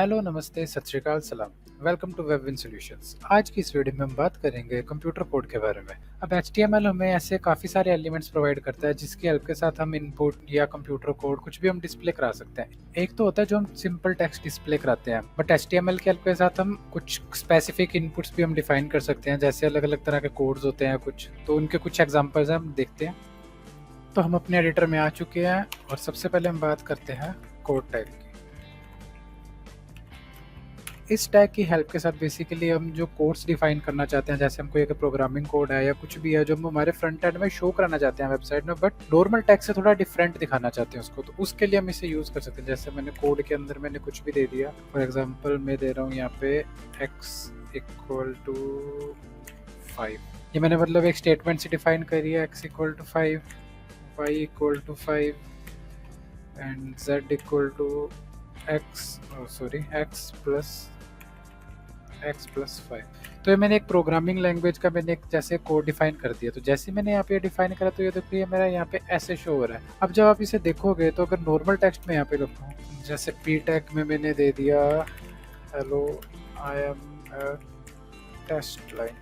Hello, नमस्ते, सत श्री अकाल, सलाम। Welcome to Webwin solutions. आज की इस वीडियो में हम बात करेंगे कंप्यूटर कोड के बारे में। अब HTML हमें ऐसे काफ़ी सारे एलिमेंट्स प्रोवाइड करता है जिसकी हेल्प के साथ हम इनपुट या कंप्यूटर कोड कुछ भी हम डिस्प्ले करा सकते हैं। एक तो होता है जो हम सिंपल टेक्स्ट डिस्प्ले कराते हैं, बट HTML की हेल्प के साथ हम कुछ स्पेसिफिक इनपुट्स भी हम डिफाइन कर सकते हैं, जैसे अलग अलग तरह के कोड्स होते हैं कुछ, तो उनके कुछ एग्जाम्पल्स हम देखते हैं। तो हम अपने एडिटर में आ चुके हैं और सबसे पहले हम बात करते हैं कोड टैग की। इस टैग की हेल्प के साथ बेसिकली हम जो कोड्स डिफाइन करना चाहते हैं, जैसे हमको एक प्रोग्रामिंग कोड है या कुछ भी है जो हम हमारे फ्रंट एंड में शो कराना चाहते हैं वेबसाइट में, बट नॉर्मल टैग से थोड़ा डिफरेंट दिखाना चाहते हैं उसको, तो उसके लिए हम इसे यूज कर सकते हैं। जैसे मैंने कोड के अंदर मैंने कुछ भी दे दिया, फॉर एग्जाम्पल मैं दे रहा हूँ यहाँ पे x इक्वल टू 5। ये मैंने मतलब एक स्टेटमेंट से डिफाइन करी है, x equal to 5, y equal to 5 and z equal to x plus 5। तो ये मैंने एक प्रोग्रामिंग लैंग्वेज का मैंने एक जैसे कोड डिफाइन कर दिया। तो जैसे मैंने यहाँ पे डिफाइन करा तो ये देखो ये मेरा यहाँ पे ऐसे शो हो रहा है। अब जब आप इसे देखोगे तो अगर नॉर्मल टेक्स्ट में यहाँ पे लिखूँ, जैसे पी टैग में मैंने दे दिया hello I am test line,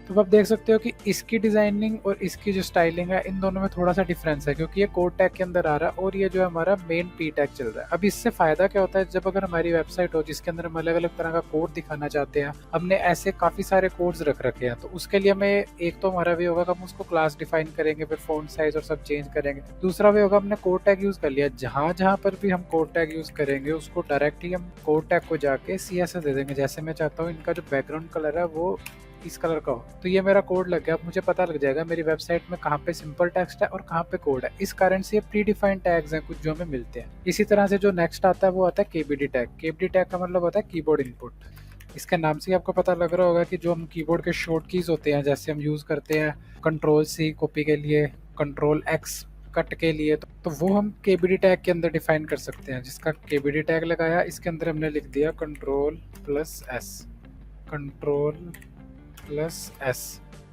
तो आप देख सकते हो कि इसकी डिजाइनिंग और इसकी जो स्टाइलिंग है इन दोनों में थोड़ा सा डिफरेंस है, क्योंकि ये कोड टैग के अंदर आ रहा है और ये जो हमारा मेन पी टैग चल रहा है। अब इससे फायदा क्या होता है, जब अगर हमारी वेबसाइट हो जिसके अंदर हम अलग अलग तरह का कोड दिखाना चाहते हैं, हमने ऐसे काफी सारे कोड्स रख रखे हैं, तो उसके लिए हमें एक तो हमारा वे होगा कि हम उसको क्लास डिफाइन करेंगे, फिर फॉन्ट साइज और सब चेंज करेंगे। दूसरा वे होगा हमने कोड टैग यूज कर लिया, जहां जहां पर भी हम कोड टैग यूज करेंगे उसको डायरेक्टली हम कोड टैग को जाके CSS दे देंगे। जैसे मैं चाहता हूँ इनका जो बैकग्राउंड कलर है वो इस कलर का हो, तो ये मेरा कोड लग गया। अब मुझे पता लग जाएगा मेरी वेबसाइट में कहाँ पे सिंपल टेक्स्ट है और कहाँ पे कोड है। इस कारण से ये प्री डिफाइंड टैग्स हैं कुछ जो हमें मिलते हैं। इसी तरह से जो नेक्स्ट आता है वो आता है KBD टैग। KBD टैग का मतलब होता है कीबोर्ड इनपुट। इसके नाम से आपको पता लग रहा होगा कि जो हम कीबोर्ड के शॉर्ट कीज होते हैं, जैसे हम यूज करते हैं Ctrl+C कॉपी के लिए, Ctrl+X कट के लिए, तो वो हम KBD टैग के अंदर डिफाइन कर सकते हैं। जिसका KBD टैग लगाया, इसके अंदर हमने लिख दिया Ctrl+S।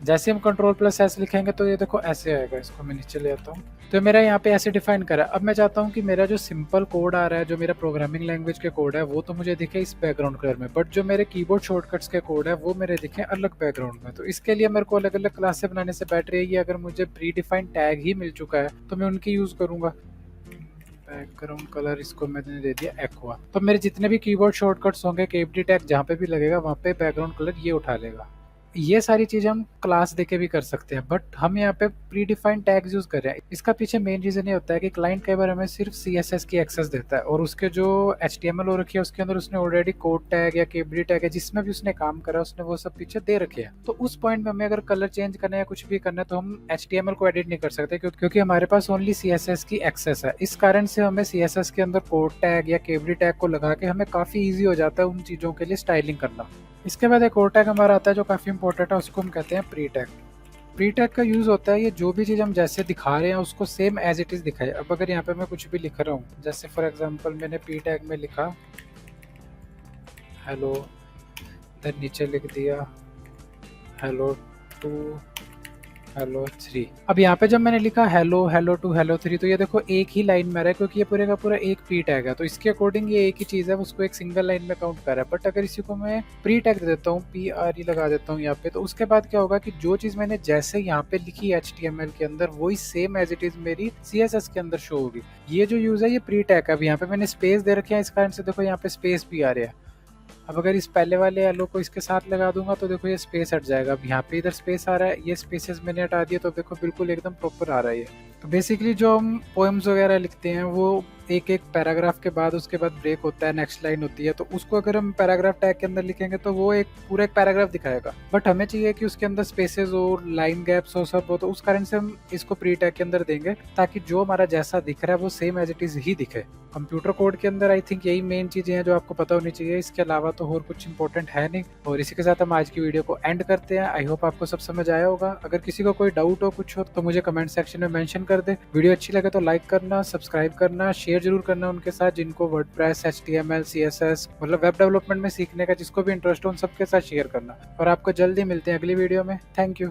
जैसे हम Ctrl+S लिखेंगे तो ये देखो ऐसे आएगा। इसको मैं नीचे ले आता हूँ, तो मेरा यहाँ पे ऐसे डिफाइन करा। अब मैं चाहता हूँ कि मेरा जो सिंपल कोड आ रहा है, जो मेरा प्रोग्रामिंग लैंग्वेज के कोड है, वो तो मुझे दिखे इस बैकग्राउंड कलर में, बट जो मेरे कीबोर्ड शॉर्टकट्स के कोड है वो मेरे दिखे अलग बैकग्राउंड में। तो इसके लिए मेरे को अलग अलग क्लासें बनाने से बेटर है, अगर मुझे प्री डिफाइंड टैग ही मिल चुका है तो मैं उनकी यूज करूंगा। बैकग्राउंड कलर इसको मैंने दे दिया एक्वा, तो मेरे जितने भी कीबोर्ड शॉर्टकट्स होंगे KBD टैग जहाँ पे भी लगेगा वहाँ पे बैकग्राउंड कलर ये उठा लेगा। ये सारी चीजें हम क्लास देके भी कर सकते हैं, बट हम यहाँ पे प्री डिफाइंड टैग्स यूज कर रहे हैं। इसका पीछे मेन रीजन ये होता है कि क्लाइंट कई बार हमें सिर्फ CSS की एक्सेस देता है और उसके जो HTML हो रखी है उसके अंदर उसने ऑलरेडी कोड टैग या KBD टैग है जिसमें भी उसने काम करा उसने वो सब पीछे दे रखे हैं। तो उस पॉइंट में हमें अगर कलर चेंज करना है या कुछ भी करना है तो हम HTML को एडिट नहीं कर सकते, क्योंकि हमारे पास ओनली CSS की एक्सेस है। इस कारण से हमें CSS के अंदर कोड टैग या KBD टैग को लगा के हमें काफी ईजी हो जाता है उन चीजों के लिए स्टाइलिंग करना। इसके बाद एक और टैग हमारा आता है जो काफ़ी इंपॉर्टेंट है, उसको हम कहते हैं प्री टैग। प्री टैग का यूज़ होता है ये जो भी चीज़ हम जैसे दिखा रहे हैं उसको सेम एज इट इज़ दिखाए। अब अगर यहाँ पे मैं कुछ भी लिख रहा हूँ, जैसे फॉर एग्जांपल मैंने प्री टैग में लिखा हेलो, देन नीचे लिख दिया हेलो 2 हेलो 3। अब यहाँ पे जब मैंने लिखा हेलो 2 हेलो 3, तो ये देखो एक ही लाइन में रहा है क्योंकि ये पूरे का पूरा एक प्री टैग है, तो इसके अकॉर्डिंग ये एक ही चीज़ है, उसको एक सिंगल लाइन में काउंट कर रहा है। बट अगर इसी को मैं प्री टैग दे देता हूँ, PRE लगा देता हूँ यहाँ पे, तो उसके बाद क्या होगा कि जो चीज़ मैंने जैसे यहाँ पे लिखी HTML के अंदर वही सेम एज इट इज़ मेरी CSS के अंदर शो होगी। ये जो यूज़ है ये प्री टैग है। अब यहाँ पे मैंने स्पेस दे रखे हैं, इस कारण से देखो यहाँ पे स्पेस भी आ रहा है। अब अगर इस पहले वाले एलो को इसके साथ लगा दूंगा तो देखो ये स्पेस हट जाएगा। अब यहाँ पे इधर स्पेस आ रहा है, ये स्पेसेस मैंने हटा दिए तो देखो बिल्कुल एकदम प्रॉपर आ रहा है ये। तो बेसिकली जो हम पोएम्स वगैरह लिखते हैं वो एक एक पैराग्राफ के बाद उसके बाद ब्रेक होता है, नेक्स्ट लाइन होती है, तो उसको अगर हम पैराग्राफ टैग के अंदर लिखेंगे तो वो एक पूरा एक पैराग्राफ दिखाएगा। बट हमें चाहिए कि उसके अंदर स्पेसेस और लाइन गैप्स हो सब हो, तो उस कारण से हम इसको प्री टैग के अंदर देंगे ताकि जो हमारा जैसा दिख रहा है वो सेम एज इट इज ही दिखे। कंप्यूटर कोड के अंदर आई थिंक यही मेन चीजें हैं जो आपको पता होनी चाहिए, इसके अलावा तो और कुछ इंपॉर्टेंट है नहीं। और इसी के साथ हम आज की वीडियो को एंड करते हैं। आई होप आपको सब समझ आया होगा। अगर किसी को कोई डाउट हो कुछ हो तो मुझे कमेंट सेक्शन में मेंशन कर दे। वीडियो अच्छी लगे तो लाइक करना, सब्सक्राइब करना, शेयर जरूर करना उनके साथ जिनको वर्डप्रेस, HTML, CSS मतलब वेब डेवलपमेंट में सीखने का जिसको भी इंटरेस्ट हो उन सबके साथ शेयर करना। और आपको जल्दी मिलते हैं अगली वीडियो में। Thank you.